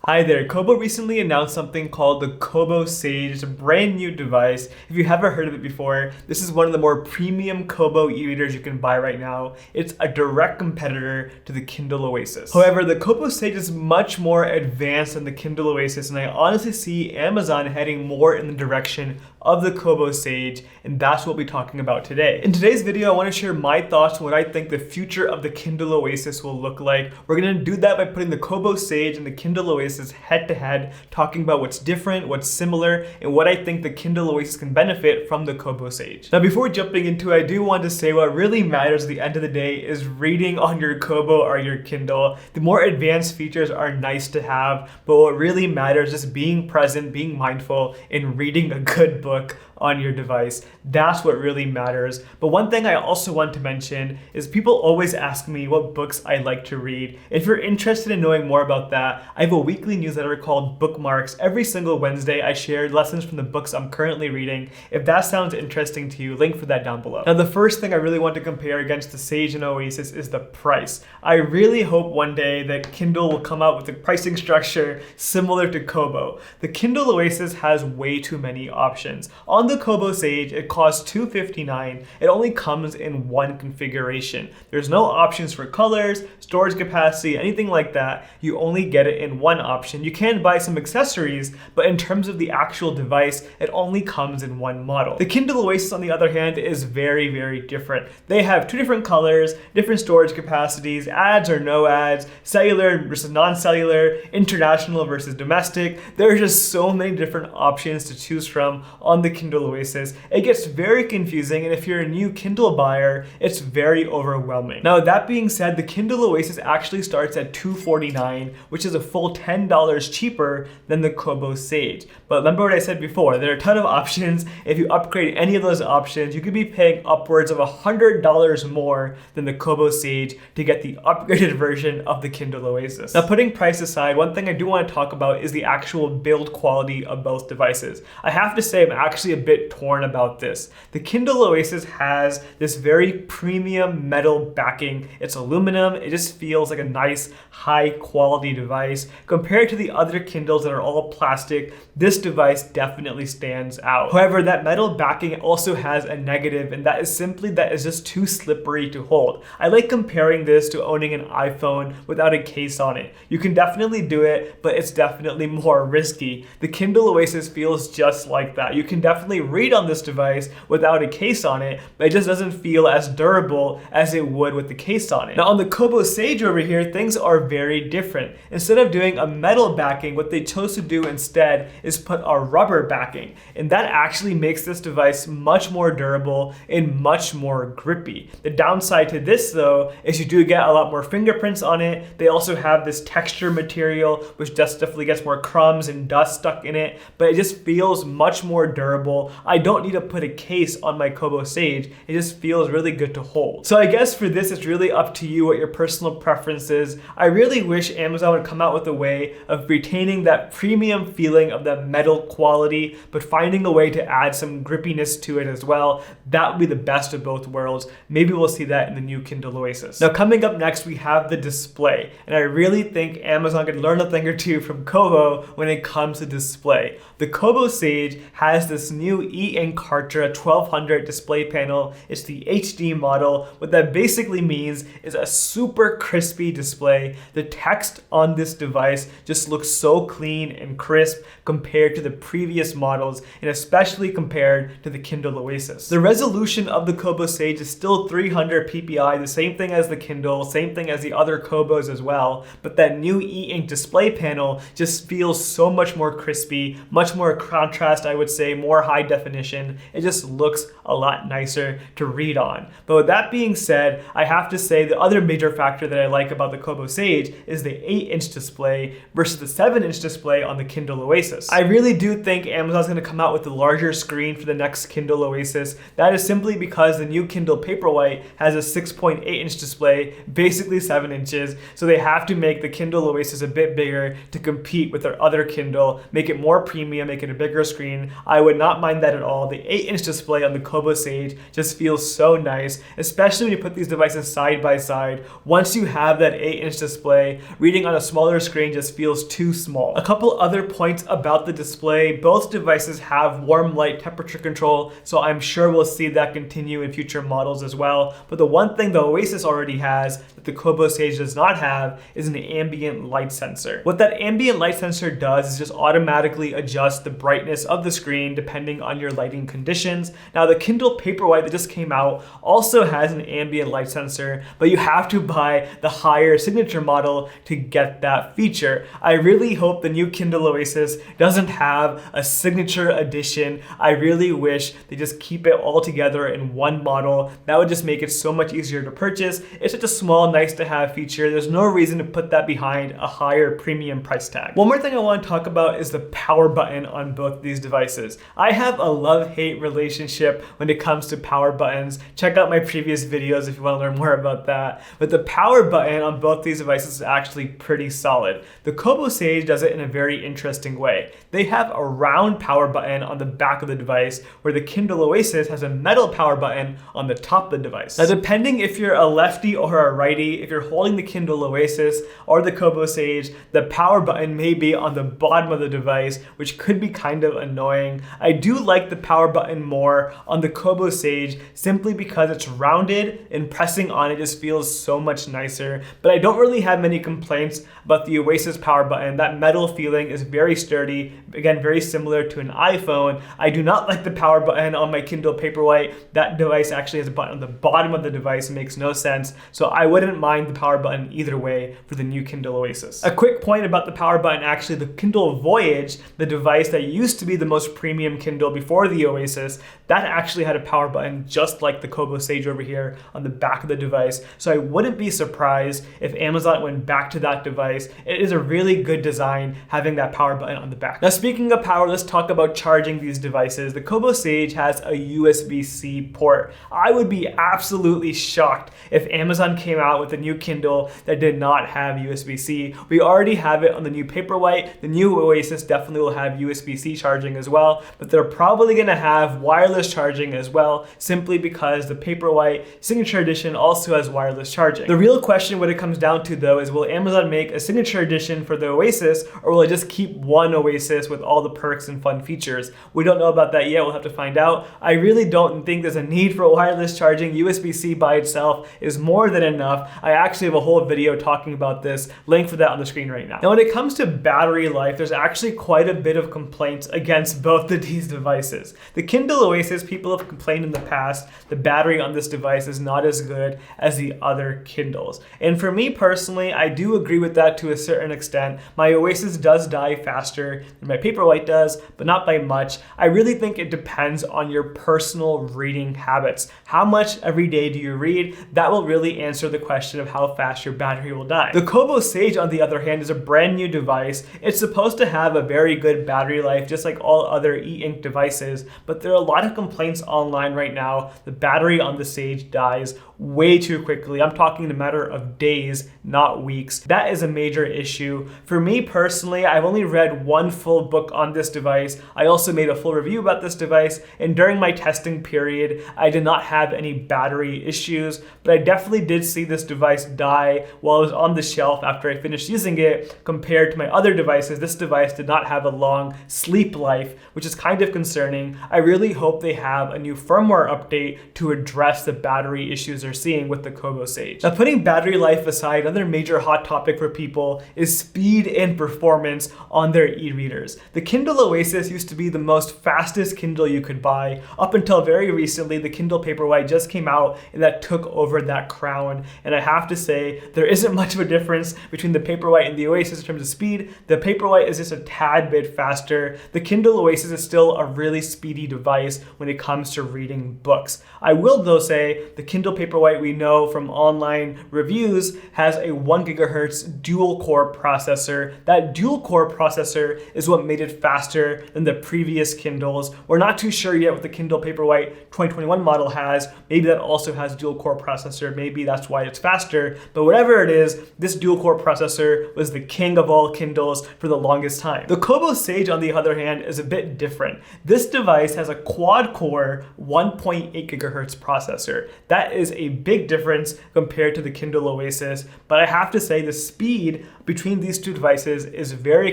Hi there, Kobo recently announced something called the Kobo Sage. It's a brand new device. If you haven't heard of it before, this is one of the more premium Kobo e-readers you can buy right now. It's a direct competitor to the Kindle Oasis. However, the Kobo Sage is much more advanced than the Kindle Oasis, and I honestly see Amazon heading more in the direction of the Kobo Sage, and that's what we'll be talking about today. In today's video, I want to share my thoughts on what I think the future of the Kindle Oasis will look like. We're going to do that by putting the Kobo Sage and the Kindle Oasis head to head, talking about what's different, what's similar, and what I think the Kindle Oasis can benefit from the Kobo Sage. Now, before jumping into it, I do want to say what really matters at the end of the day is reading on your Kobo or your Kindle. The more advanced features are nice to have, but what really matters is being present, being mindful, and reading a good book on your device. That's what really matters. But one thing I also want to mention is people always ask me what books I like to read. If you're interested in knowing more about that, I have a weekly newsletter called Bookmarks. Every single Wednesday, I share lessons from the books I'm currently reading. If that sounds interesting to you, link for that down below. Now, the first thing I really want to compare against the Sage and Oasis is the price. I really hope one day that Kindle will come out with a pricing structure similar to Kobo. The Kindle Oasis has way too many options. On the Kobo Sage, it costs $259. It only comes in one configuration. There's no options for colors, storage capacity, anything like that. You only get it in one option. You can buy some accessories, but in terms of the actual device, it only comes in one model. The Kindle Oasis, on the other hand, is very, very different. They have two different colors, different storage capacities, ads or no ads, cellular versus non-cellular, international versus domestic. There are just so many different options to choose from on the Kindle Oasis. It gets very confusing, and if you're a new Kindle buyer, it's very overwhelming. Now, that being said, the Kindle Oasis actually starts at $249, which is a full $10 cheaper than the Kobo Sage. But remember what I said before, there are a ton of options. If you upgrade any of those options, you could be paying upwards of $100 more than the Kobo Sage to get the upgraded version of the Kindle Oasis. Now, putting price aside, one thing I do want to talk about is the actual build quality of both devices. I have to say I'm actually a bit torn about this. The Kindle Oasis has this very premium metal backing. It's aluminum. It just feels like a nice high quality device. Compared to the other Kindles that are all plastic, this device definitely stands out. However, that metal backing also has a negative, and that is simply that it's just too slippery to hold. I like comparing this to owning an iPhone without a case on it. You can definitely do it, but it's definitely more risky. The Kindle Oasis feels just like that. You can definitely read on this device without a case on it, but it just doesn't feel as durable as it would with the case on it. Now, on the Kobo Sage over here, things are very different. Instead of doing a metal backing, what they chose to do instead is put a rubber backing, and that actually makes this device much more durable and much more grippy. The downside to this, though, is you do get a lot more fingerprints on it. They also have this texture material, which just definitely gets more crumbs and dust stuck in it, but it just feels much more durable. I don't need to put a case on my Kobo Sage. It just feels really good to hold. So I guess for this, it's really up to you what your personal preference is. I really wish Amazon would come out with a way of retaining that premium feeling of that metal quality, but finding a way to add some grippiness to it as well. That would be the best of both worlds. Maybe we'll see that in the new Kindle Oasis. Now, coming up next, we have the display, and I really think Amazon could learn a thing or two from Kobo when it comes to display. The Kobo Sage has this new e-ink Kartra 1200 display panel. It's the HD model. What that basically means is a super crispy display. The text on this device just looks so clean and crisp compared to the previous models, and especially compared to the Kindle Oasis. The resolution of the Kobo Sage is still 300 ppi, the same thing as the Kindle, same thing as the other Kobos as well, but that new e-ink display panel just feels so much more crispy, much more contrast, I would say, more high definition. It just looks a lot nicer to read on. But with that being said, I have to say the other major factor that I like about the Kobo Sage is the 8-inch display versus the 7-inch display on the Kindle Oasis. I really do think Amazon's going to come out with a larger screen for the next Kindle Oasis. That is simply because the new Kindle Paperwhite has a 6.8-inch display, basically 7 inches, so they have to make the Kindle Oasis a bit bigger to compete with their other Kindle, make it more premium, make it a bigger screen. I would not mind that at all. The 8-inch display on the Kobo Sage just feels so nice, especially when you put these devices side by side. Once you have that 8-inch display, reading on a smaller screen just feels too small. A couple other points about the display: both devices have warm light temperature control, so I'm sure we'll see that continue in future models as well. But the one thing the Oasis already has that the Kobo Sage does not have is an ambient light sensor. What that ambient light sensor does is just automatically adjust the brightness of the screen depending on your lighting conditions. Now, the Kindle Paperwhite that just came out also has an ambient light sensor, but you have to buy the higher signature model to get that feature. I really hope the new Kindle Oasis doesn't have a signature edition. I really wish they just keep it all together in one model. That would just make it so much easier to purchase. It's such a small, nice to have feature. There's no reason to put that behind a higher premium price tag. One more thing I want to talk about is the power button on both these devices. I have a love-hate relationship when it comes to power buttons. Check out my previous videos if you want to learn more about that. But the power button on both these devices is actually pretty solid. The Kobo Sage does it in a very interesting way. They have a round power button on the back of the device, where the Kindle Oasis has a metal power button on the top of the device. Now, depending if you're a lefty or a righty, if you're holding the Kindle Oasis or the Kobo Sage, the power button may be on the bottom of the device, which could be kind of annoying. I do like the power button more on the Kobo Sage simply because it's rounded and pressing on it just feels so much nicer. But I don't really have many complaints about the Oasis power button. That metal feeling is very sturdy, again, very similar to an iPhone. I do not like the power button on my Kindle Paperwhite. That device actually has a button on the bottom of the device. It makes no sense. So I wouldn't mind the power button either way for the new Kindle Oasis. A quick point about the power button: actually, the Kindle Voyage, the device that used to be the most premium Kindle before the Oasis, that actually had a power button just like the Kobo Sage over here on the back of the device. So I wouldn't be surprised if Amazon went back to that device. It is a really good design having that power button on the back. Now, speaking of power, let's talk about charging these devices. The Kobo Sage has a USB-C port. I would be absolutely shocked if Amazon came out with a new Kindle that did not have USB-C. We already have it on the new Paperwhite. The new Oasis definitely will have USB-C charging as well, but they're probably going to have wireless charging as well, simply because the Paperwhite Signature Edition also has wireless charging. The real question, what it comes down to though, is will Amazon make a Signature Edition for the Oasis, or will it just keep one Oasis with all the perks and fun features? We don't know about that yet. We'll have to find out. I really don't think there's a need for wireless charging. USB-C by itself is more than enough. I actually have a whole video talking about this. Link for that on the screen right now. Now, when it comes to battery life, there's actually quite a bit of complaints against both of these devices. The Kindle Oasis, people have complained in the past, the battery on this device is not as good as the other Kindles. And for me personally, I do agree with that to a certain extent. My Oasis does die faster than my Paperwhite does, but not by much. I really think it depends on your personal reading habits. How much every day do you read? That will really answer the question of how fast your battery will die. The Kobo Sage, on the other hand, is a brand new device. It's supposed to have a very good battery life, just like all other e-ink devices, but there are a lot of complaints online right now. The battery on the Sage dies way too quickly. I'm talking in a matter of days, not weeks. That is a major issue. For me personally, I've only read one full book on this device. I also made a full review about this device, and during my testing period, I did not have any battery issues, but I definitely did see this device die while it was on the shelf after I finished using it. Compared to my other devices, this device did not have a long sleep life, which is kind of concerning. I really hope they have a new firmware update to address the battery issues they're seeing with the Kobo Sage. Now, putting battery life aside, another major hot topic for people is speed and performance on their e-readers. The Kindle Oasis used to be the most fastest Kindle you could buy. Up until very recently, the Kindle Paperwhite just came out and that took over that crown. And I have to say, there isn't much of a difference between the Paperwhite and the Oasis in terms of speed. The Paperwhite is just a tad bit faster. The Kindle Oasis is still a really speedy device when it comes to reading books. I will though say the Kindle Paperwhite, we know from online reviews, has a 1 gigahertz dual core processor. That dual core processor is what made it faster than the previous Kindles. We're not too sure yet what the Kindle Paperwhite 2021 model has. Maybe that also has dual core processor. Maybe that's why it's faster. But whatever it is, this dual core processor was the king of all Kindles for the longest time. The Kobo Sage, on the other hand, is a bit different. This device has a quad-core 1.8 gigahertz processor. That is a big difference compared to the Kindle Oasis, but I have to say the speed between these two devices is very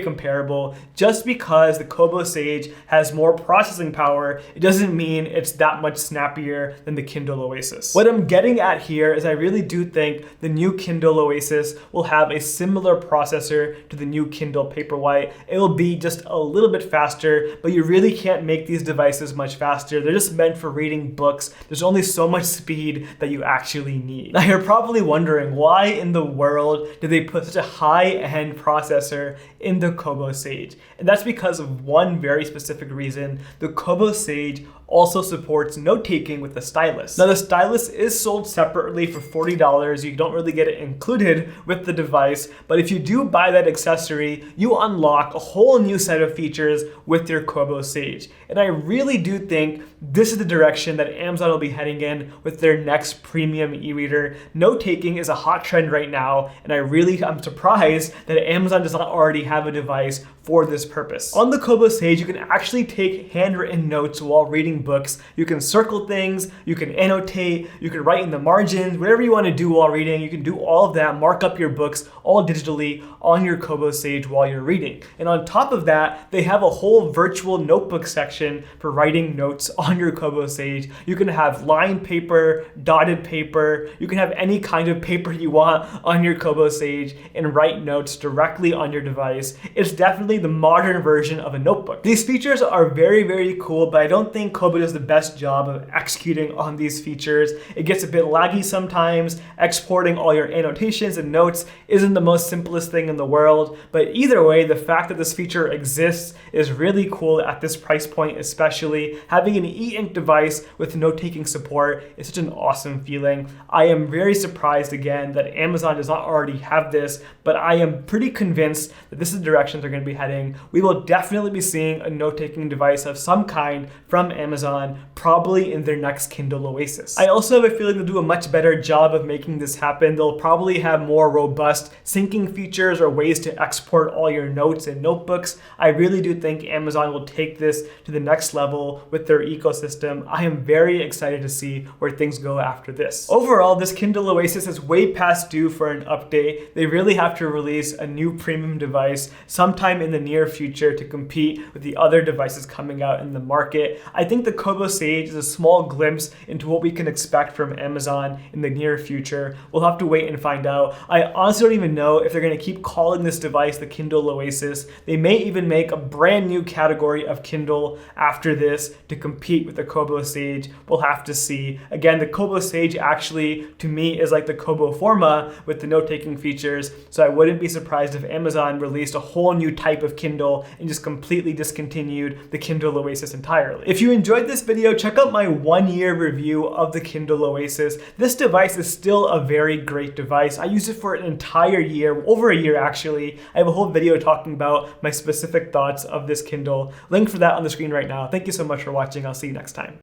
comparable. Just because the Kobo Sage has more processing power, it doesn't mean it's that much snappier than the Kindle Oasis. What I'm getting at here is I really do think the new Kindle Oasis will have a similar processor to the new Kindle Paperwhite. It will be just a little bit faster, but you really can't make these devices much faster. They're just meant for reading books. There's only so much speed that you actually need. Now you're probably wondering, why in the world did they put such a high-end processor in the Kobo Sage? And that's because of one very specific reason. The Kobo Sage also supports note-taking with the Stylus. Now the Stylus is sold separately for $40. You don't really get it included with the device, but if you do buy that accessory, you unlock a whole new set of features with your Kobo Sage. And I really do think this is the direction that Amazon will be heading in with their next premium e-reader. Note-taking is a hot trend right now, and I'm surprised that Amazon does not already have a device for this purpose. On the Kobo Sage, you can actually take handwritten notes while reading books. You can circle things, you can annotate, you can write in the margins, whatever you want to do while reading. You can do all of that, mark up your books all digitally on your Kobo Sage while you're reading. And on top of that, they have a whole virtual notebook section for writing notes on your Kobo Sage. You can have lined paper, dotted paper, you can have any kind of paper you want on your Kobo Sage and write notes directly on your device. It's definitely the modern version of a notebook. These features are very, very cool, but I don't think Kobo does the best job of executing on these features. It gets a bit laggy sometimes. Exporting all your annotations and notes isn't the most simplest thing in the world, but either way, the fact that this feature exists is really cool at this price point, especially. Having an e-ink device with note-taking support is such an awesome feeling. I am very surprised again that Amazon does not already have this, but I am pretty convinced that this is the direction they're going to be heading. We will definitely be seeing a note-taking device of some kind from Amazon, probably in their next Kindle Oasis. I also have a feeling they'll do a much better job of making this happen. They'll probably have more robust syncing features or ways to export all your notes and notebooks. I really do think Amazon will take this to the next level with their ecosystem. I am very excited to see where things go after this. Overall, this Kindle Oasis is way past due for an update. They really have to release a new premium device sometime in the near future to compete with the other devices coming out in the market. I think the Kobo Sage is a small glimpse into what we can expect from Amazon in the near future. We'll have to wait and find out. I honestly don't even know if they're going to keep calling this device the Kindle Oasis. They may even make a brand new category of Kindle after this to compete with the Kobo Sage. We'll have to see. Again, the Kobo Sage actually, to me, is like the Kobo Forma with the note-taking features, so I wouldn't be surprised if Amazon released a whole new type of Kindle and just completely discontinued the Kindle Oasis entirely. If you enjoyed this video, check out my 1-year review of the Kindle Oasis. This device is still a very great device. I used it for an entire year, over a year actually. I have a whole video talking about my specific thoughts of this Kindle. Link for that on the screen right now. Thank you so much for watching. I'll see you next time.